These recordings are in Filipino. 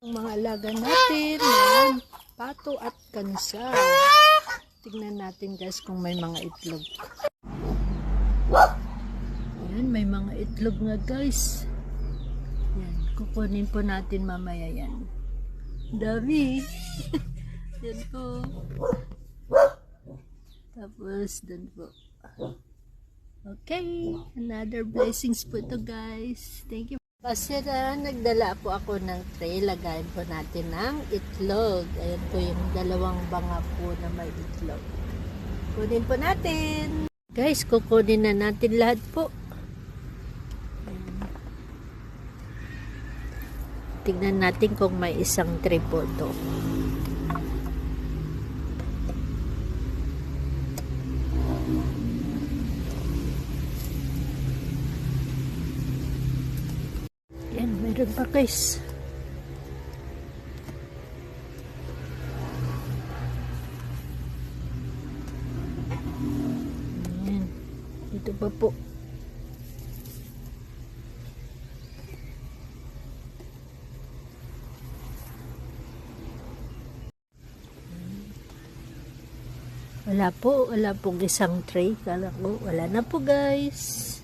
Ang mga alaga natin na pato at kansa. Tignan natin guys kung may mga itlog. Ayan, may mga itlog nga guys. Yan, kukunin po natin mamaya yan. Dami. Yan po. Tapos dun po. Okay, another blessings po to guys. Thank you. Kasi nagdala po ako ng tray, lagayin po natin ng itlog. Ayan po yung dalawang banga po na may itlog. Kunin po natin. Guys, kukunin na natin lahat po. Tignan natin kung may isang tray po ito. Meron pa guys. Ayan. Dito pa po. Wala pong isang tray. Kala ko, wala na po guys.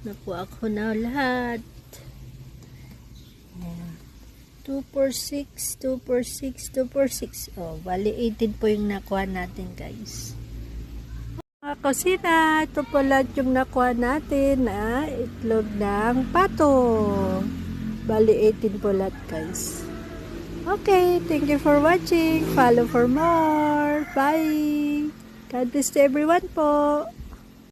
Nakuha ko na lahat. 2 for 6, 2 for 6, 2 for 6. Oh, bali 18 po yung nakuha natin guys. Mga kusina, ito po lahat yung nakuha natin na itlog ng pato. Bali 18 po lahat guys. Okay, thank you for watching. Follow for more. Bye. God bless to everyone po.